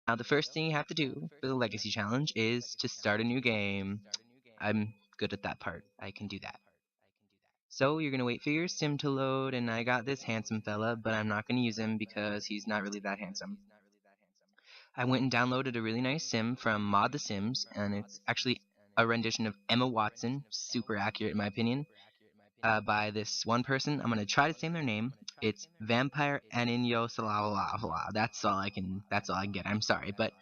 Now, the first thing you have to do for the Legacy Challenge is to start a new game. I'm good at that part. I can do that. So you're going to wait for your sim to load, and I got this handsome fella, but I'm not going to use him because he's not really that handsome. I went and downloaded a really nice sim from Mod The Sims, and it's actually a rendition of Emma Watson, super accurate in my opinion, by this one person. I'm going to try to say their name. It's Vampire Aninyo Salawala. That's all I can get. I'm sorry, but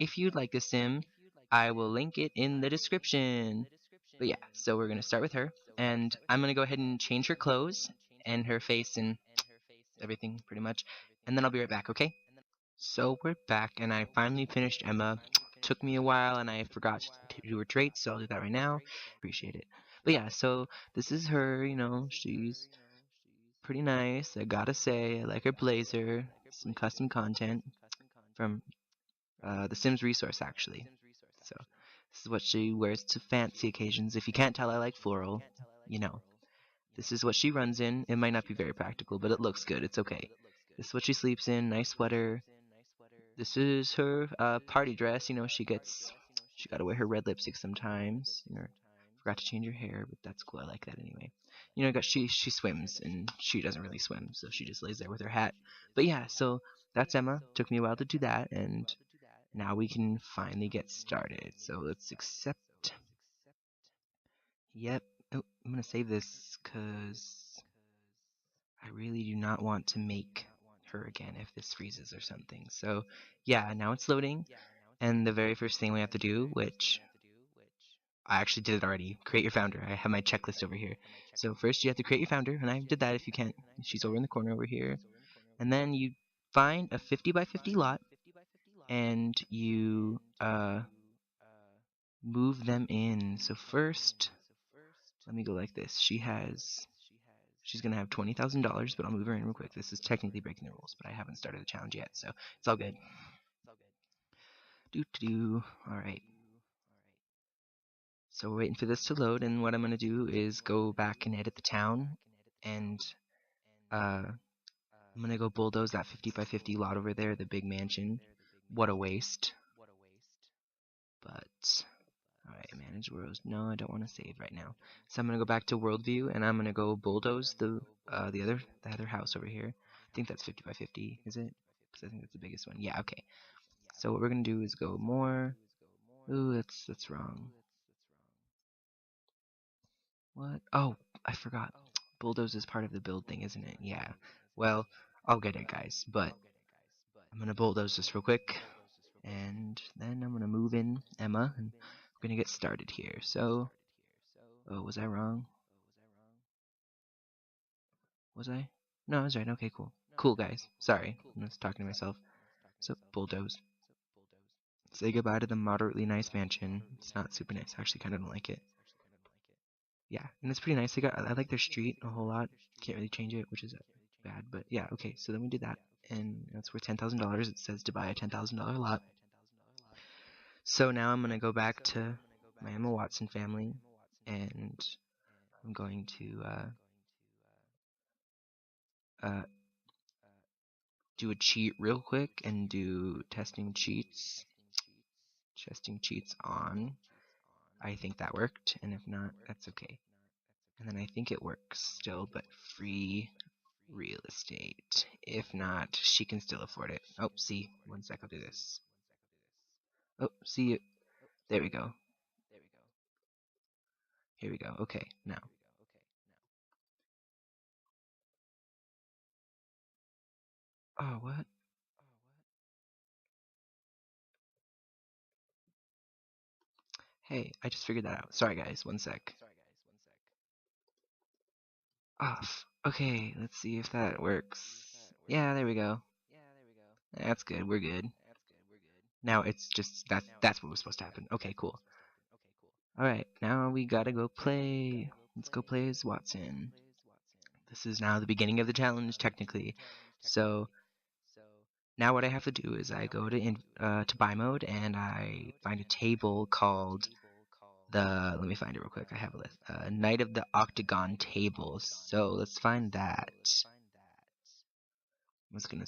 if you'd like this sim, I will link it in the description. But yeah, so we're going to start with her, and I'm going to go ahead and change her clothes and her face and everything pretty much, and then I'll be right back, okay? So we're back, and I finally finished Emma. Took me a while, and I forgot to do her traits, so I'll do that right now. Appreciate it. But yeah, so this is her, she's pretty nice. I gotta say, I like her blazer, some custom content from the Sims resource, actually. So this is what she wears to fancy occasions. If you can't tell, I like floral. You know, this is what she runs in. It might not be very practical, but it looks good. It's okay. This is what she sleeps in. Nice sweater. This is her party dress. She got to wear her red lipstick sometimes. Forgot to change her hair, but that's cool. I like that anyway. She swims and she doesn't really swim, so she just lays there with her hat. But yeah, so that's Emma. Took me a while to do that, and now we can finally get started. So let's accept. Yep. Oh, I'm gonna save this because I really do not want to make her again if this freezes or something. So yeah, now it's loading. And the very first thing we have to do, which I actually did it already, create your founder. I have my checklist over here. So first you have to create your founder, and I did that if you can't. She's over in the corner over here. And then you find a 50 by 50 lot, and you move them in. So first, let me go like this. She's gonna have $20,000, but I'll move her in real quick. This is technically breaking the rules, but I haven't started the challenge yet, so it's all good. All right. So we're waiting for this to load, and what I'm gonna do is go back and edit the town, and I'm gonna go bulldoze that 50 by 50 lot over there, the big mansion. What a waste. But alright, manage worlds. No, I don't want to save right now. So I'm gonna go back to world view, and I'm gonna go bulldoze the other house over here. I think that's 50 by 50, is it? Because I think that's the biggest one. Yeah, okay. So what we're gonna do is go more. Ooh, that's wrong. What? Oh, I forgot. Bulldoze is part of the build thing, isn't it? Yeah. Well, I'll get it, guys. But I'm gonna bulldoze this real quick, and then I'm gonna move in Emma, and we're gonna get started here. So, oh, was I wrong? Was I? No, I was right. Okay, cool. Cool, guys. Sorry, I'm just talking to myself. So, bulldoze. Say goodbye to the moderately nice mansion. It's not super nice. I actually kind of don't like it. Yeah, and it's pretty nice. I like their street a whole lot. Can't really change it, which is bad. But yeah, okay. So then we do that, and that's worth $10,000. It says to buy a $10,000 lot. So now I'm gonna go back to my Emma Watson family, and I'm going to uh, do a cheat real quick and do testing cheats. Testing cheats on. I think that worked, and if not, that's okay. And then I think it works still, but free real estate. If not, she can still afford it. Oh, see, 1 sec, I'll do this. Oh, see it. There we go. Here we go. Okay, now. Oh, what? Hey, I just figured that out. Sorry, guys. 1 sec. Off. Okay, let's see if that works. Yeah, there we go. That's good. We're good. Now it's just that's what was supposed to happen. Okay, cool. Alright, now we gotta go play. Let's go play as Watson. This is now the beginning of the challenge, technically. So now what I have to do is I go to buy mode, and I find a table called let me find it real quick. I have a list. Knight of the Octagon table. So let's find that. I'm just gonna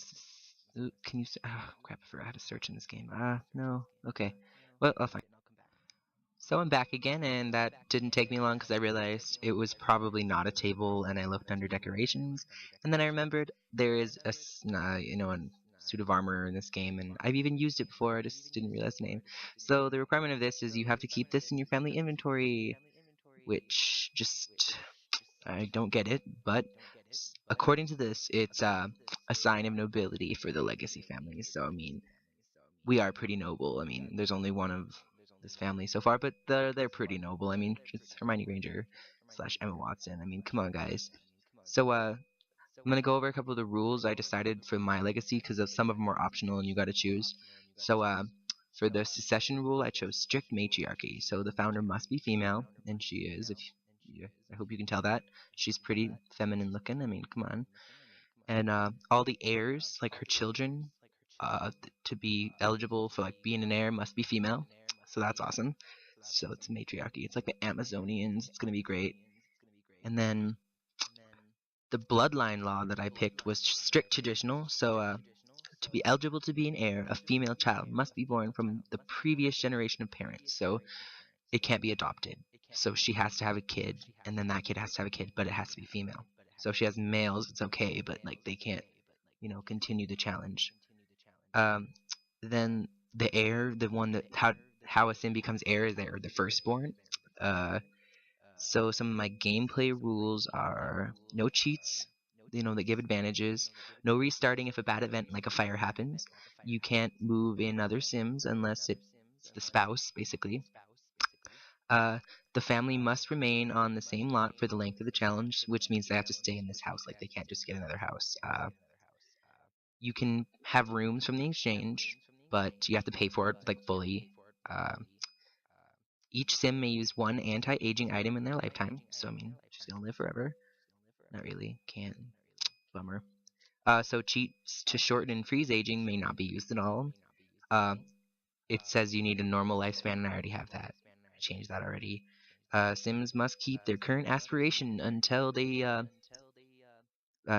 Ooh, can you? Oh, crap! I forgot how to search in this game. No. Okay. Well, I'll find. So I'm back again, and that didn't take me long because I realized it was probably not a table, and I looked under decorations, and then I remembered there is a suit of armor in this game, and I've even used it before. I just didn't realize the name. So the requirement of this is you have to keep this in your family inventory, which just I don't get it, but according to this, it's a sign of nobility for the legacy families. So I mean, we are pretty noble. I mean, there's only one of this family so far, but they're pretty noble. I mean, it's Hermione Granger slash Emma Watson. I mean, come on, guys. So I'm gonna go over a couple of the rules I decided for my legacy because some of them are optional and you got to choose. So for the succession rule, I chose strict matriarchy. So the founder must be female, and she is. I hope you can tell that she's pretty feminine looking. I mean, come on. And all the heirs, like her children, to be eligible for like being an heir, must be female. So that's awesome. So it's matriarchy. It's like the Amazonians. It's gonna be great. And then the bloodline law that I picked was strict traditional. So to be eligible to be an heir, a female child must be born from the previous generation of parents. So it can't be adopted. So she has to have a kid, and then that kid has to have a kid, but it has to be female. So if she has males, it's okay, but like they can't, continue the challenge. Um, then the heir, the one that how a sim becomes heir is the firstborn. Uh, so some of my gameplay rules are no cheats, that give advantages. No restarting if a bad event like a fire happens. You can't move in other sims unless it's the spouse, basically. Uh, the family must remain on the same lot for the length of the challenge, which means they have to stay in this house. Like they can't just get another house. You can have rooms from the exchange, but you have to pay for it like fully. Uh, each sim may use one anti-aging item in their lifetime. So I mean, she's gonna live forever. Not really. Can't. Bummer. So cheats to shorten and freeze aging may not be used at all. Uh, it says you need a normal lifespan, and I already have that. I changed that already. Sims must keep their current aspiration until they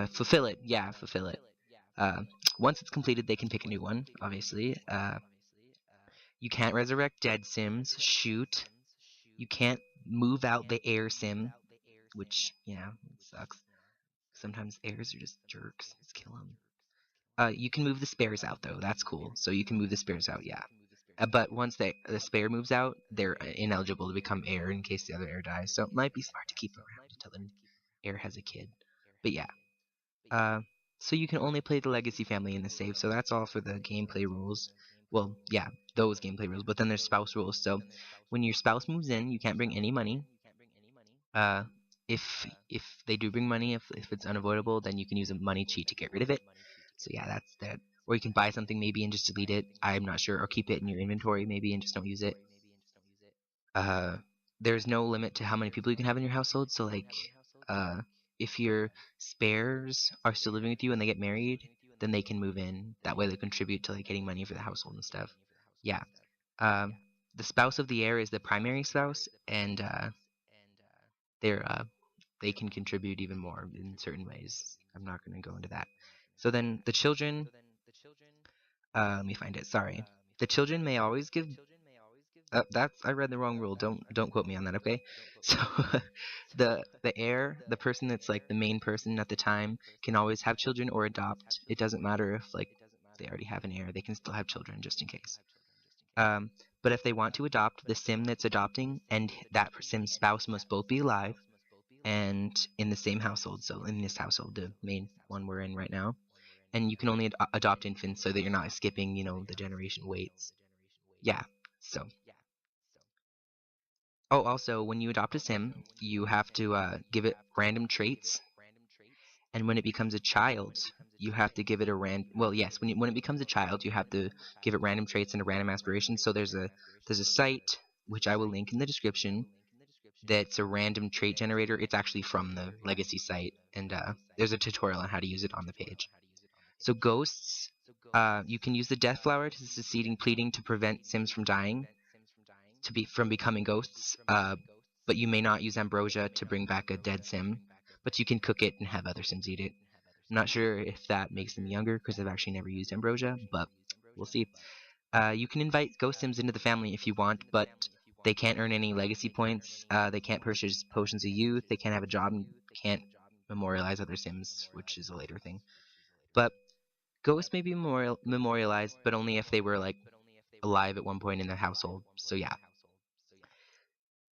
fulfill it. Yeah, fulfill it. Uh, once it's completed, they can pick a new one, obviously. You can't resurrect dead Sims. Shoot. You can't move out the heir Sim, which, yeah, it sucks. Sometimes heirs are just jerks. Just kill them. You can move the spares out, though. That's cool. So you can move the spares out, yeah. But once the spare moves out, they're ineligible to become heir in case the other heir dies. So it might be smart to keep them around until the heir has a kid. But yeah. Uh, so you can only play the legacy family in the save. So that's all for the gameplay rules. Well, yeah, those gameplay rules. But then there's spouse rules. So when your spouse moves in, you can't bring any money. Uh, if they do bring money, if it's unavoidable, then you can use a money cheat to get rid of it. So yeah, that's that. Or you can buy something maybe and just delete it. I'm not sure. Or keep it in your inventory maybe and just don't use it. Uh, there's no limit to how many people you can have in your household. So like, uh, if your spares are still living with you and they get married, then they can move in. That way they contribute to like getting money for the household and stuff. Yeah. Um, the spouse of the heir is the primary spouse, and they're they can contribute even more in certain ways. I'm not going to go into that. So then the children, let me find it. Sorry, the children may always give. That's I read the wrong rule. Don't quote me on that, okay? So the heir, the person that's like the main person at the time, can always have children or adopt. It doesn't matter if like they already have an heir; they can still have children just in case. Um, but if they want to adopt, the sim that's adopting and that sim's spouse must both be alive and in the same household. So in this household, the main one we're in right now, and you can only adopt infants so that you're not skipping, the generation weights. Yeah. So. Oh, also, when you adopt a sim, you have to give it random traits, and when it becomes a child, you have to give it a random. Well, yes, when it becomes a child, you have to give it random traits and a random aspiration. So there's a site which I will link in the description that's a random trait generator. It's actually from the legacy site, and there's a tutorial on how to use it on the page. So ghosts, you can use the death flower to succeeding pleading to prevent sims from dying, from becoming ghosts. But you may not use ambrosia to bring back a dead sim, but you can cook it and have other sims eat it. I'm not sure if that makes them younger because I've actually never used ambrosia, but we'll see. You can invite ghost sims into the family if you want, but they can't earn any legacy points. They can't purchase potions of youth. They can't have a job. And can't memorialize other sims, which is a later thing. But ghosts may be memorialized, but only if they were like alive at one point in their household. So yeah.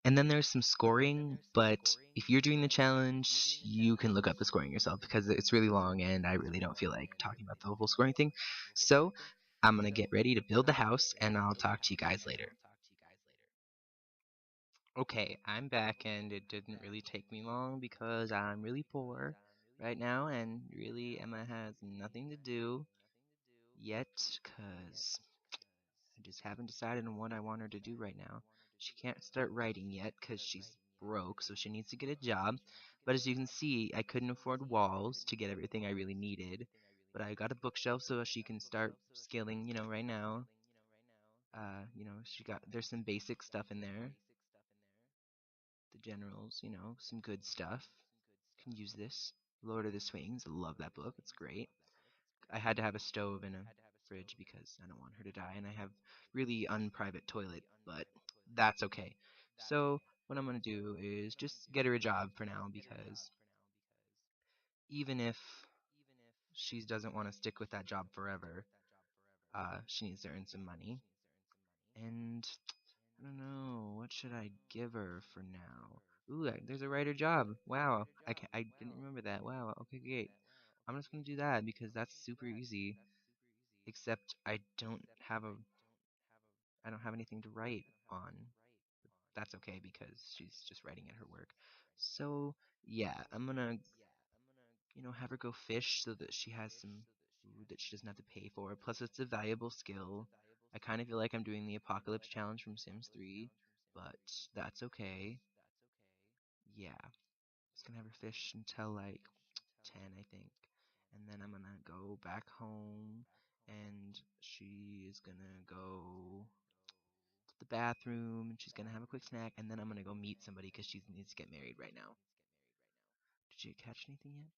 And then there's some scoring, but if you're doing the challenge, you can look up the scoring yourself because it's really long and I really don't feel like talking about the whole scoring thing. So I'm going to get ready to build the house and I'll talk to you guys later. Okay, I'm back and it didn't really take me long because I'm really poor right now and really Emma has nothing to do yet because I just haven't decided on what I want her to do right now. She can't start writing yet because she's broke, so she needs to get a job. But as you can see, I couldn't afford walls to get everything I really needed. But I got a bookshelf so she can start scaling, right now. There's some basic stuff in there. The generals, some good stuff. Can use this. Lord of the Swings, I love that book. It's great. I had to have a stove and a fridge because I don't want her to die, and I have really unprivate toilet, but that's okay. So what I'm gonna do is just get her a job for now because even if she doesn't want to stick with that job forever, she needs to earn some money. And I don't know, what should I give her for now? Ooh, there's a writer job. Wow, I didn't remember that. Wow, okay, great. I'm just gonna do that because that's super easy. Except I don't have anything to write on. But that's okay because she's just writing at her work. So yeah, I'm gonna have her go fish so that she has some food that she doesn't have to pay for. Plus, it's a valuable skill. I kind of feel like I'm doing the apocalypse challenge from Sims 3, but that's okay. Yeah, just gonna have her fish until like 10, I think. And then I'm gonna go back home and she is gonna go to the bathroom and she's gonna have a quick snack and then I'm gonna go meet somebody because she needs to get married right now. Did you catch anything yet?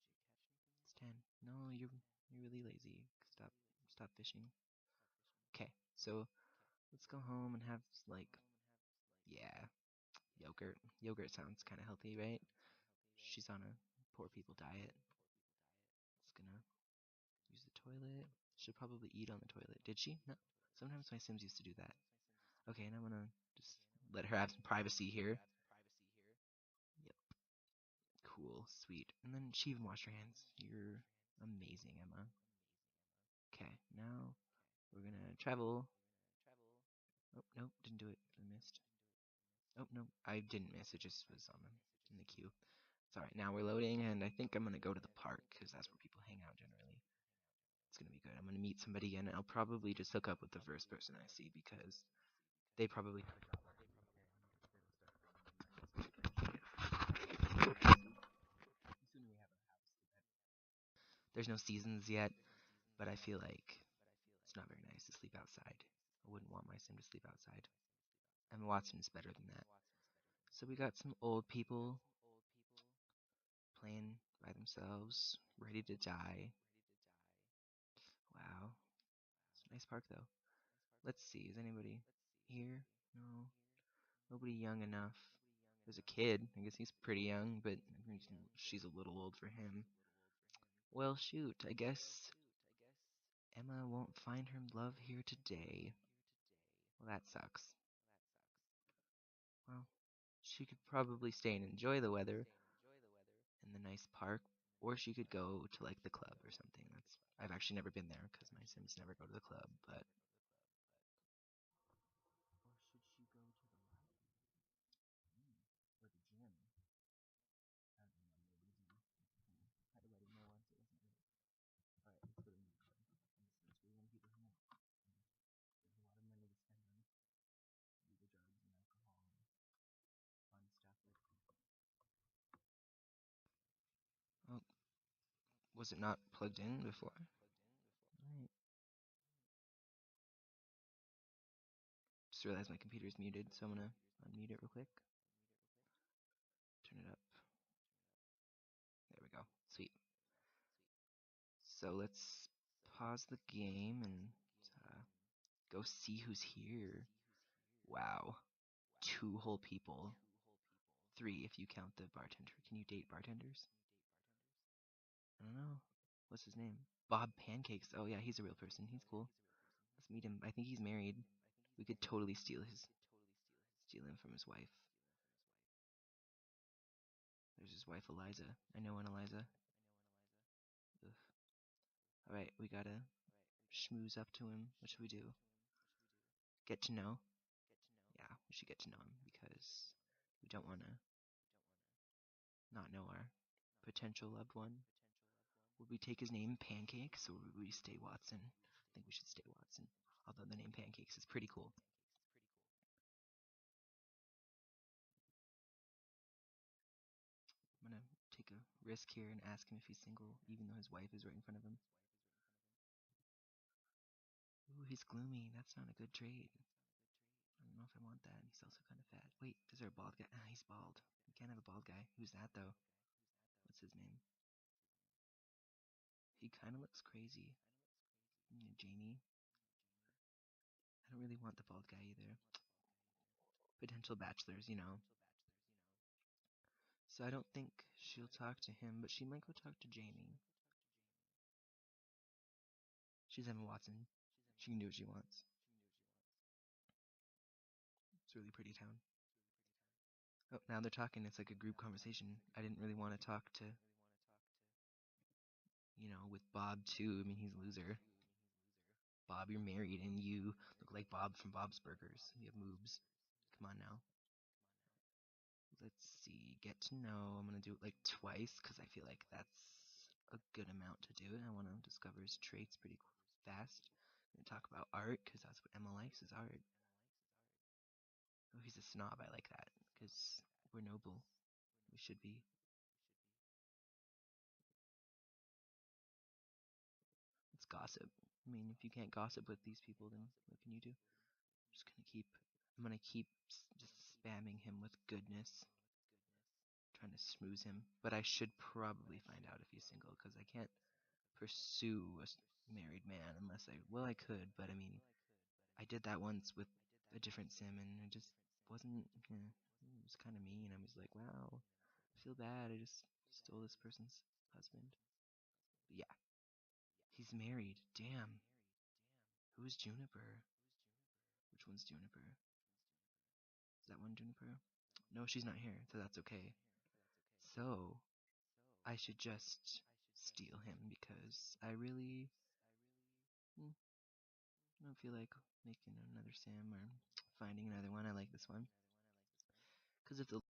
It's 10. No, you're really lazy. Stop fishing. Okay, so let's go home and have like yeah, yogurt. Yogurt sounds kind of healthy, right? She's on a poor people diet. It's gonna use the toilet. Should probably eat on the toilet. Did she? No. Sometimes my Sims used to do that. Okay, and I'm gonna just let her have some privacy here. Yep. Cool. Sweet. And then she even washed her hands. You're amazing, Emma. Okay, now we're gonna travel. Oh, no, didn't do it. I missed. Oh, no, I didn't miss. It just was on in the queue. It's alright. Now we're loading, and I think I'm gonna go to the park because that's where people hang out generally. It's gonna be good. I'm gonna meet somebody, and I'll probably just hook up with the first person I see because they probably have a job. There's no seasons yet, but I feel like it's not very nice to sleep outside. I wouldn't want my sim to sleep outside. Emma Watson is better than that. So we got some old people playing by themselves, ready to die. Wow. It's a nice park though. Let's see, is anybody here? No. Nobody young enough. There's a kid. I guess he's pretty young, but she's a little old for him. Well, shoot. I guess Emma won't find her love here today. Well, that sucks. Well, she could probably stay and enjoy the weather in the nice park, or she could go to like the club or something. I've actually never been there because my Sims never go to the club, but or should she go to the library? Or the gym? I don't know, I'm lazy. Had to let him know once it wasn't right. Alright, let's go to the new club. In the Sims 3 when people hang out. There's a lot of money to spend on illegal drugs and alcohol and fun stuff like oh, was it not plugged in before? Right. Just realized my computer's muted, so I'm gonna unmute it real quick. Turn it up. There we go. Sweet. So let's pause the game and uh, go see who's here. Wow, 2 whole people. 3 if you count the bartender. Can you date bartenders? I don't know. What's his name? Bob Pancakes. Oh yeah, he's a real person. He's cool. Let's meet him. I think he's married. We could totally steal him from his wife. There's his wife Eliza. I know an Eliza. Ugh. All right, we gotta schmooze up to him. What should we do? Get to know. Yeah, we should get to know him because we don't want to not know our potential loved one. Would we take his name Pancakes or would we stay Watson? I think we should stay Watson. Although the name Pancakes is pretty cool. I'm gonna take a risk here and ask him if he's single, even though his wife is right in front of him. Ooh, he's gloomy. That's not a good trait. I don't know if I want that. He's also kind of fat. Wait, is there a bald guy? Ah, he's bald. We can't have a bald guy. Who's that though? What's his name? He kind of looks crazy. Jamie. I don't really want the bald guy either. Potential bachelors, you know. So I don't think she'll talk to him, but she might go talk to Jamie. She's Emma Watson. She can do what she wants. It's a really pretty town. Oh, now they're talking. It's like a group conversation. I didn't really want to talk to, with Bob too. I mean, he's a loser. Bob, you're married and you look like Bob from Bob's Burgers. You have moobs. Come on now. Let's see. Get to know. I'm going to do it like twice because I feel like that's a good amount to do it. I want to discover his traits pretty fast. I'm going to talk about art because that's what Emma likes is art. Oh, he's a snob. I like that because we're noble. We should be. Let's gossip. I mean, if you can't gossip with these people, then what can you do? I'm gonna keep just spamming him with goodness, trying to smooze him. But I should probably find out if he's single, because I can't pursue a married man unless I could, but I mean, I did that once with a different sim, and it just wasn't, it was kind of mean. I was like, wow, I feel bad, I just stole this person's husband. But yeah, he's married, damn. Who is Juniper? Which one's Juniper? Is that one Juniper? No, she's not here, so that's okay. So, I should just steal him because I really don't feel like making another sim or finding another one. I like this one. Because if the